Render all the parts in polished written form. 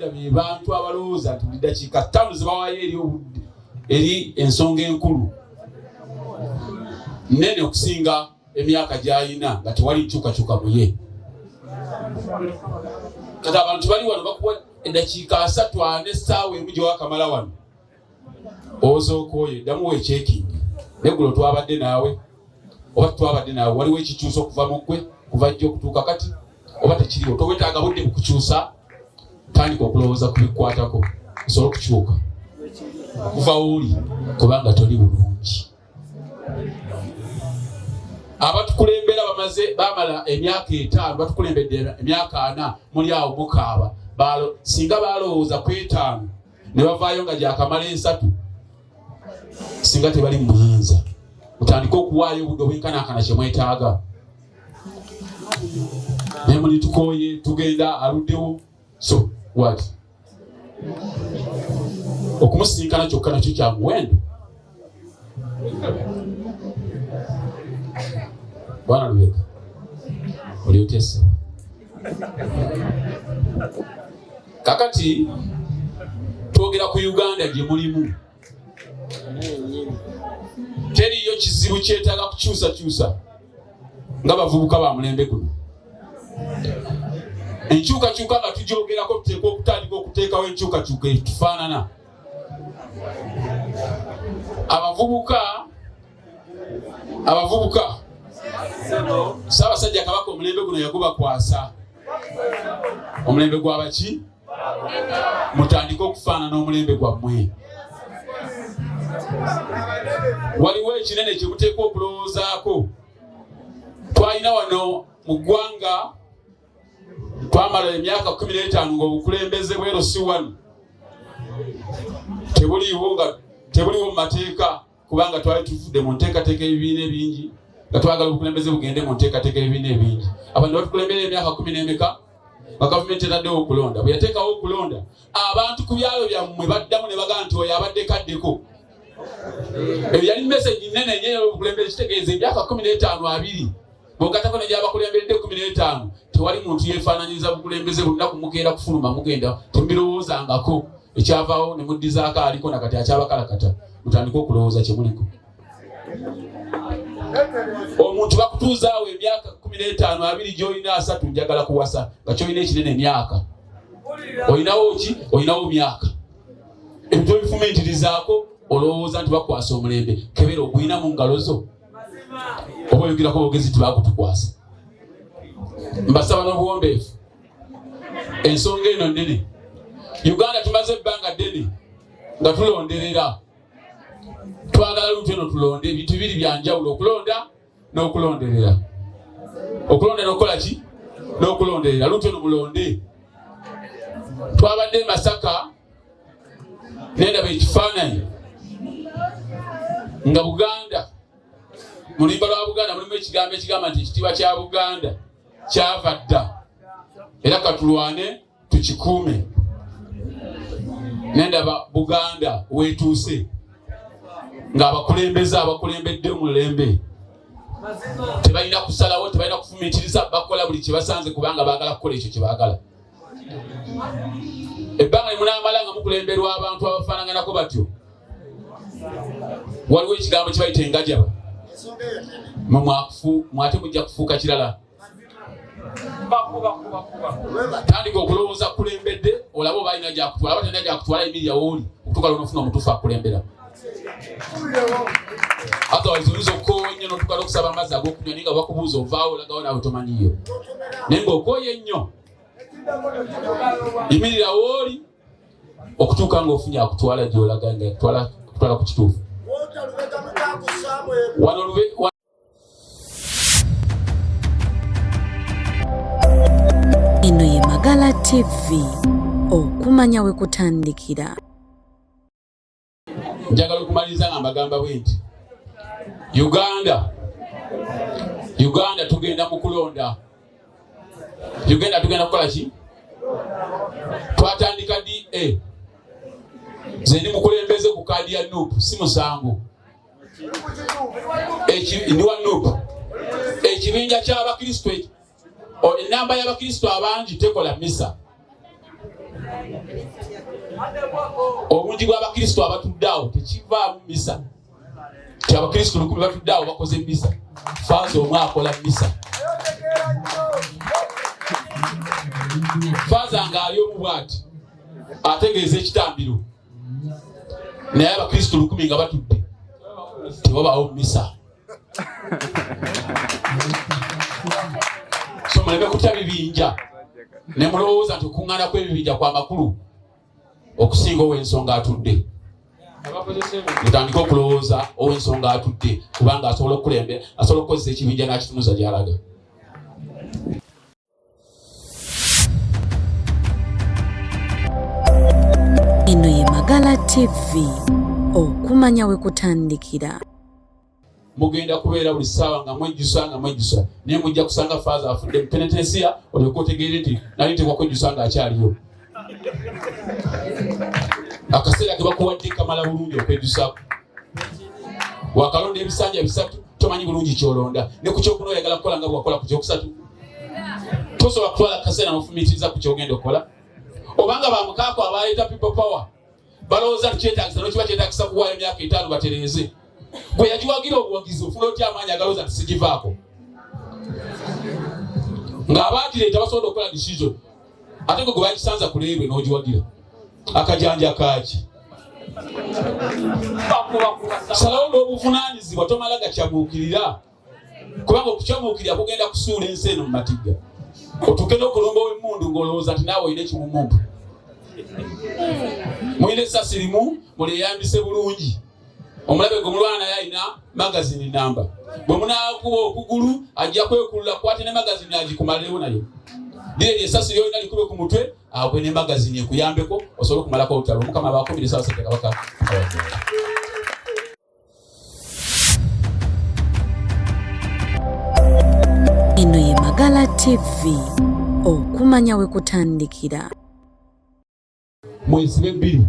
Uganda be bantu abalowooza nti dakiika 5 zibawaayo eri ensonga enkulu nene okusinga emyaka gy'ayina nga tewali nkyukakyuka mu ye. Kati abantu bali wano bakuwa eddakiika 3 4 essaawa emu gye wakamala wano oza okooye ddamu weekyekingi neggulo twabadde naawe oba twabadde naawe waliwo ekikyusa okuva mu ggwe kuva jjo okutuuka kati oba tekiriwo towetaaga budde bukukyusa tandika okulowooza ku bikwatako osobola okukyuka kuva wuli kubanga toli bulungi. Abatukulembera bamala emyaka 5 batukulembedde emyaka 4 muli awo mukaaba singa balowooza ku 5 ne bavaayo nga gyakamala 3 singa tebali mu Muyinza mutandika okuwaayo obudde obwenkanankana kye mwetaaga. Naye muli tukooye tugenda aluddewo so what okumusinkana kyokka nakyo kya muwendo. Bwana Lubega oli otese kakati twogera ku Uganda gye mulimu teriyo kizibu kyetaaga kukyusa nga bavubuka ba mulembe guno. Enkyukakyuka nga tugyogerako tuteekwa okutandika okuteekawo enkyukakyuka etufaanana. Abavubuka Ssaabasajja Kabaka omulembe guno yagubakwasa. Omulembe gw'abaki? Mutandika okufaanana omulembe gwammwe. Waliwo ekinene kye muteekwa okulowoozaako. Twalina wano mu ggwanga twamala emyaka 15 ng'obukulembeze bwero si wano tebuliwo mu mateeka kubanga twali tuvudde mu nteekateeka ebibiina ebingi nga twagala obukulembeze bugende mu nteekateeka ebibiina ebingi. Abantu batukulembera emyaka 10 n'emeka nga gavumenti etaddewo okulonda. Bwe yateekawo okulonda abantu ku byalo byammwe baddamu ne bagaa nti oyo abadde kaddeko. Ebyo yali message nnene nnyo obukulembeze kitegeeza emyaka 15 20 bw'ogattako ne gy'abakulemberedde 15 tewali muntu yeefaananyiriza bukulembeze buli lunaku mukeera kufuluma mugenda temubirowoozangako. Ekyavaawo ne muddizaako aliko nakati akyabakalakata mutandika okulowooza kye muliko. Omuntu bakutuuzaawo emyaka 15 20 gy'olina 3 njagala kuwasa nga kyolina ekinene emyaka. Olinawo ki? Olinawo myaka. Ebyo bifumiitirizaako olowooza nti bakwasa omulembe kebera ogulina mu ngalo zo oba oyogirako bogezi tibakutukwasa. Mbasaba n'obuwombeefu ensonga eno nnene. Uganda tumaze ebbanga ddene nga tulonderera. Twagala lutu eno tulonde ebintu bibiri bya njawulo okulonda n'okulonderera. Okulonda n'okukola ki? N'okulonderera. Lutu eno mulonde. Twabadde Masaka nendaba ekifaananyi nga Buganda mu luyimba lwa Buganda mulimu ekigambo ekigamba nti ekitiibwa kya Buganda kyava dda era katulwane tukikuume. Nendaba Buganda weetuuse nga abakulembedde omulembe tebalina kusalawo tebalina kufumiitiriza bakola buli kye basanze kubanga baagala kukola ekyo kye baagala. Ebbanga limunaamala nga mukulemberwa abantu abafaananganako batyo waliwo ekigambo kye bayita engajaba mwate mujja kufuuka kirala. Tandika okulowooza kulembedde olabe oba alina gyakutwala aba talina gyakutwala emirya wooli okutuuka lw'onofuna omutuufu akulembera. Otherwise oyinza okukoowa ennyo n'otuuka n'okusaba amazzi ag'okunywa naye nga bakubuuza ovaawo olagawo naawe tomanyiyo. Naye ng'okooye ennyo yimirira wooli okutuuka ng'ofunye akutwala gy'olaga nga akutwala ku kituufu. Eno ye Magala TV, okumanya we kutandikira. Njagala okumaliriza nga mbagamba bwe nti Uganda tugenda mu kulonda. Uganda tugenda kukola ki? Twatandika DA. Nze ndi mukulembeze ku kaadi ya Nuupu si musango. Ndi wa Nuupu. Ekibinja ky'Abakristo enamba y'Abakristo abangi tekola misa. obungi bw'abakristo abatudde awo tekivaamu misa. Ti abakristo 10 batudde awo bakoze misa. Faaza omwe akola misa. Faaza ng'ali omu bw'ati ategeeza ekitambiro. Naye abakristo 10 nga batudde tewabaawo misa. So muleme kutya bibinja ne mulowooza nti okuŋŋaana kw'ebibinja kwa makulu okusinga ow'ensonga atudde. Mutandike okulowooza ow'ensonga atudde kubanga asobola okukulembera, asobola okukozesa ekibinja n'akitunuza gy'alaga. Eno ye Magala TV, okumanya we kutandikira. Mugenda kubeera buli ssaawa nga mwejjusa naye mujja kusanga Faaza afudde penitensiya olyoke otegeere nti nali ntekwa kwejjusa ng'akyaliyo. Akaseera ke bakuwadde kamala bulungi okwejjusaako. Wakalonda ebisanja 3 tomanyi bulungi kyolonda, ne ku kyokuno oyagala kukola nga bwakola ku kyokusatu. Tosobola kutwala akaseera n'ofumiitiriza ku kyogenda okukola. Obanga bamukaako abaleeta people power balowooza nti kyetaagisa n'okiba kyetaagisa kuwaayo emyaka 5 batereeze. Gwe yagiwagira obuwagizi ofuna otya amaanyi agalowooza nti sigivaako. Ng'abaagireeta basobola okukola decision ate gwe bagisanza ku leerwe n'ogiwagira. Akajanja kaaki. Salawo n'obuvunaanyizibwa tomala gakyamuukirira kubanga okukyamuukirira kugenda kusuula ensi eno mu matigga. Otuuke n'okulumba ow'emmundu ng'olowooza nti naawe olina ekimumumpu. Muyina essasi limu mulyeyambise bulungi. Omulabe gwe mulwana naye alina magazini namba. Bwe munaakuba okugulu ajja kwekulula kwate ne magazini agikumalewo nayo. Lye essasi lyolina likube ku mutwe agwe ne magazini ekuyambeko osobole okumalako olutalo. Mukama abakomire Ssaabasajja Kabaka. Eno ye Magala TV, okumanya we kutandikira. Mwesibe 2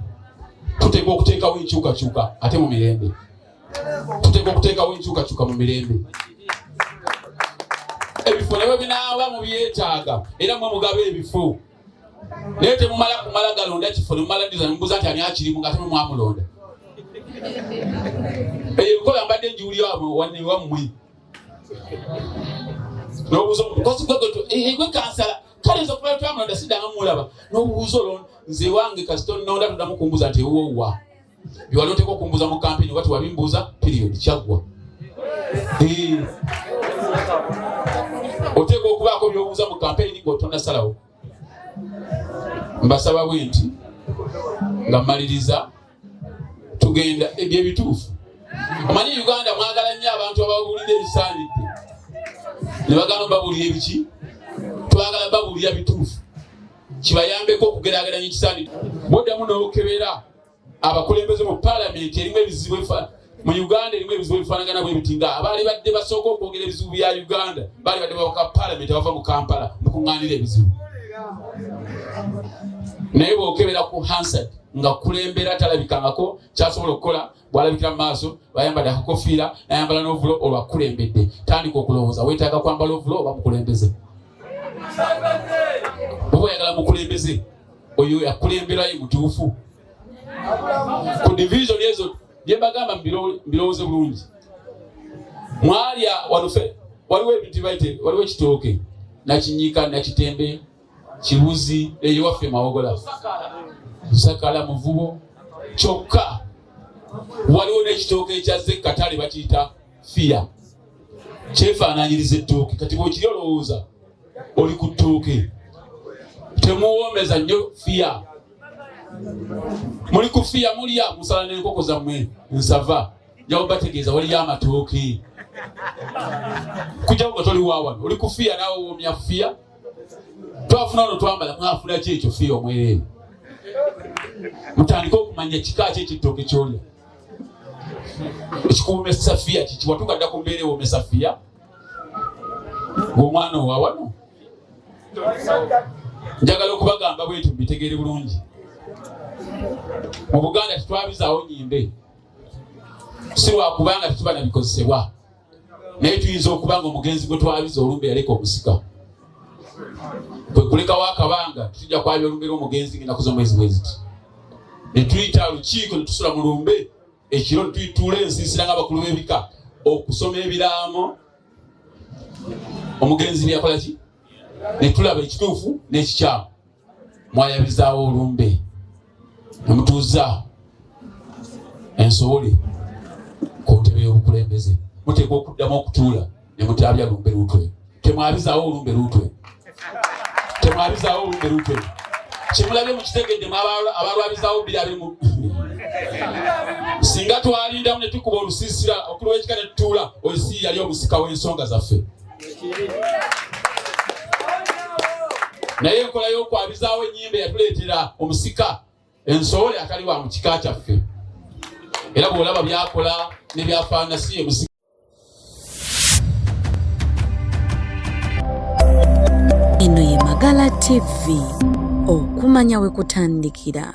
tuteekwa okuteekawo enkyukakyuka ate mu mirembe. Tuteekwa okuteekawo enkyukakyuka mu mirembe. Ebifo nebyo binaaba mu byetaaga era mwe mugabe ebifo. Naye temumala kumala galonda kifo ne mumala ndiza mbuza nti ani akirimu nga temwe mwamulonda. Ebikola mbadde njiwulira wanne wammwe. N'obuuza omukozi gwe kansala kale nze okuba twamulonda sidanga mulaba n'obuuza olwo nze wange kasito nnonda tuddamu kumbuza nti ewuwa byewali oteekwa okumbuza mu kampeni wati wabimbuuza period kyaggwa. Oteekwa okubaako by'obuuza mu kampeni ng'otonda salawo. Mbasaba bwe nti nga mmaliriza tugenda ebyebituufu. Omanyi Uganda mwagala nnyo abantu ababuulira ebisaanidde ne bagamba babuulira ebiki. Twagala babuulira bituufu kibayambeko okugeraageranya ekisaanidde. Boddamu n'okebera abakulembeze mu paalamenti erimu ebizibu mu Uganda erimu ebizibu ebifaanagana bwe biti nga abaali badde basooka okwogera ebizibu bya Uganda baali badde bawaka paalamenti abava mu Kampala mukuŋŋaanira ebizibu. Naye bw'okebera ku Hansard nga kulembera talabikangako kyasobola okukola bw'alabikira mu maaso bayambadde akakofiira nayambala n'ovulo olwakulembedde. Tandika okulowooza weetaaga kwambala ovulo oba mukulembeze. Oba oyagala mukulembeze oyo yakulemberayo mutuufu. Ku division ezo bye mbagamba mbirowooze bulungi. Mwalya wanufe waliwo ebintu baite waliwo ekitooke nakinyiika nakitembe kibuzi eyo waffe mawogola Lusakala Muvubo kyokka waliwo n'ekitooke ekyazze Katale bakiyita fiya kyefaanaanyiriza ettooke. Kati bw'okiri olowooza oli ku ttooke temuwoomeza nnyo fiya. Muli ku fiya mulya musala n'enkoko zammwe nsava njawo bategeeza waliyo amatooke kujjawo nga toli waawano oli ku fiya naawe woomya fiya. Twafuna ono twambala mwafuna ki ekyo fiya omwereere. Mutandike okumanya kika ki ekitooke kyolya ekikuwomesa fiya kiki. Watuuka dda ku mbeera ewomesa fiya ng'omwana owaawano. Njagala okubagamba bwetu mbitegeere bulungi. Mu Buganda tetwabizaawo nyimbe si lwakubanga tetuba nabikozesebwa naye tuyinza okuba nga omugenzi gwe twabiza olumbe yaleka omusika. kwe kulekawo akabanga tujja kwabya olumbe lw'omugenzi ng'ennaku z'omwezi bwe ziti. Ne tuyita olukiiko ne tusula mu lumbe ekiro ne tuyituula ensiisira ng'abakulu b'ebika okusoma ebiraamo omugenzi bye yakola ki, ne tulaba ekituufu n'ekikyamu. Mwayabizaawo olumbe ne mutuuza ensowole ku ntebe y'obukulembeze. Muteekwa okuddamu okutuula ne mutaabya lumbe luutwe. Temwabizaawo olumbe luutwe. Temwabizaawo olumbe luutwe. Kyemulabye mukitegedde abalwabizaawo birabe mu singa twalindamu ne tukuba olusiisira okuli w'ekika ne tutuula oyo si yali omusika w'ensonga zaffe. Naye enkola y'okwabizaawo ennyimba yatuleetera omusika ensowole atali wa mu kika kyaffe. Era bw'olaba byakola ne byafaana si ye musika. Eno ye Magala TV, okumanya we kutandikira.